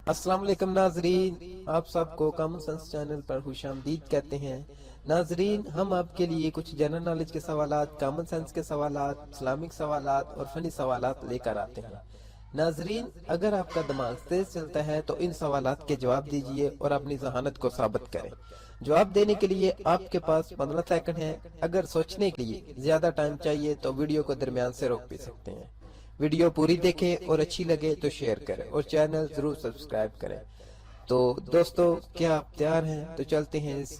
अस्सलाम वालेकुम नाजरीन, आप सबको कॉमन सेंस चैनल पर खुशामदीद कहते हैं। नाजरीन, हम आपके लिए कुछ जनरल नॉलेज के सवालात, कॉमन सेंस के सवालात, इस्लामिक सवालात और फनी सवालात लेकर आते हैं। नाजरीन, अगर आपका दिमाग तेज चलता है तो इन सवालात के जवाब दीजिए और अपनी जहानत को साबित करें। जवाब देने के लिए आपके पास 15 सेकंड है। अगर सोचने के लिए ज्यादा टाइम चाहिए तो वीडियो को दरमियान से रोक भी सकते हैं। वीडियो पूरी देखें और अच्छी लगे तो शेयर करें और चैनल जरूर सब्सक्राइब करें। तो दोस्तों, क्या आप तैयार हैं? तो चलते हैं इस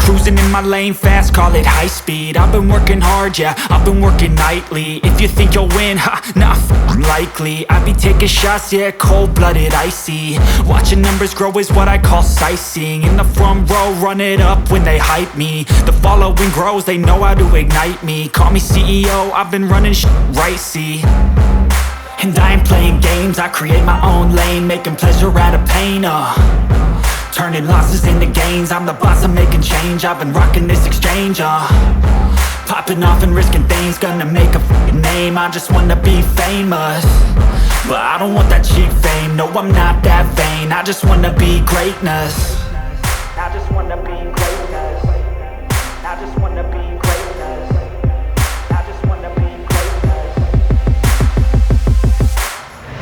Cruising in my lane fast, call it high speed. I've been working hard, yeah, I've been working nightly. If you think you'll win, ha, not likely. I be taking shots, yeah, cold-blooded, icy. Watching numbers grow is what I call sightseeing. In the front row, run it up when they hype me. The following grows, they know how to ignite me. Call me CEO, I've been running right, see. And I ain't playing games, I create my own lane, making pleasure out of pain, turning losses into gains. I'm the boss, I'm making change. I've been rocking this exchange, popping off and risking things. Gonna make a f***ing name. I just wanna be famous, but I don't want that cheap fame. No, I'm not that vain. I just wanna be greatness. I just wanna be greatness. I just wanna be greatness. I just wanna be greatness.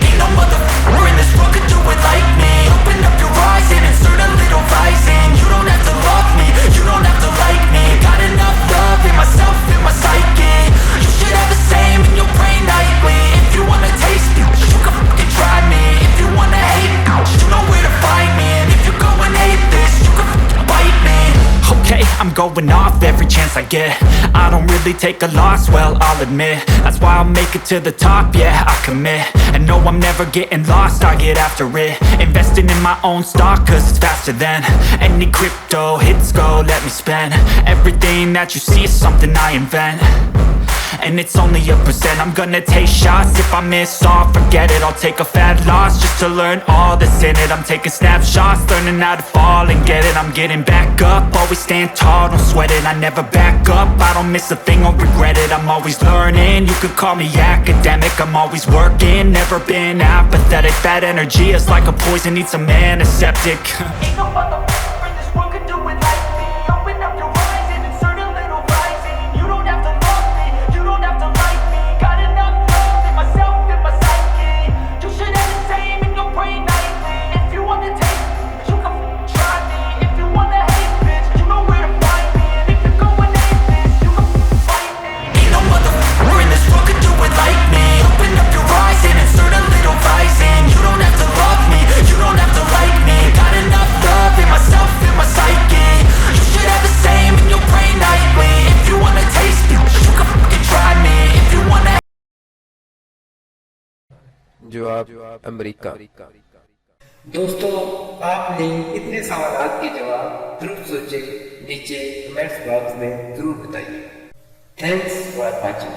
Ain't no motherfucker in this world could do it like me. Open up your eyes and insert a little rising. You don't have to love me, you don't have to like me. Got enough love in myself, in my psyche. You should have the same in your brain nightly. If you wanna taste me, you can fucking try me. If you wanna hate, you know where to find me. And if you go and hate this, you can fucking bite me. Okay, I'm going off every chance I get. I don't really take a loss, well, I'll admit. That's why I'll make it to the top, yeah, I commit. And no, I'm never getting lost, I get after it. Investing in my own stock, cause it's faster than any crypto hits go, let me spend. Everything that you see is something I invent, and it's only a percent. I'm gonna take shots, if I miss all, forget it. I'll take a fat loss just to learn all that's in it. I'm taking snapshots, learning how to fall and get it. I'm getting back up, always stand tall, don't sweat it. I never back up, I don't miss a thing or regret it. I'm always learning, you could call me academic. I'm always working, never been apathetic. That energy is like a poison, needs some antiseptic. Ain't no motherfucker in this world could do it like me. Open up your eyes and insert a little rising. You don't have to love me, you don't have to like me. Got enough love in myself, in my psyche. You should have the same in your brain nightly. If you wanna taste me, you can try me. If you wanna hate, bitch, you know where to find me. And if you go and hate this, you can fight me. Ain't no motherfucker in this world could do it like me. Open up your eyes and insert a little rising. You don't have to love me, you don't have to like me. Got enough love in myself, in my psyche. You should have the same in your brain nightly. If you wanna taste me, you can fucking try me. If you wanna. जवाब America. दोस्तों, आपने इतने सवालात के जवाब जरूर सोचे, नीचे कमेंट्स बॉक्स में जरूर बताइए। Thanks for watching.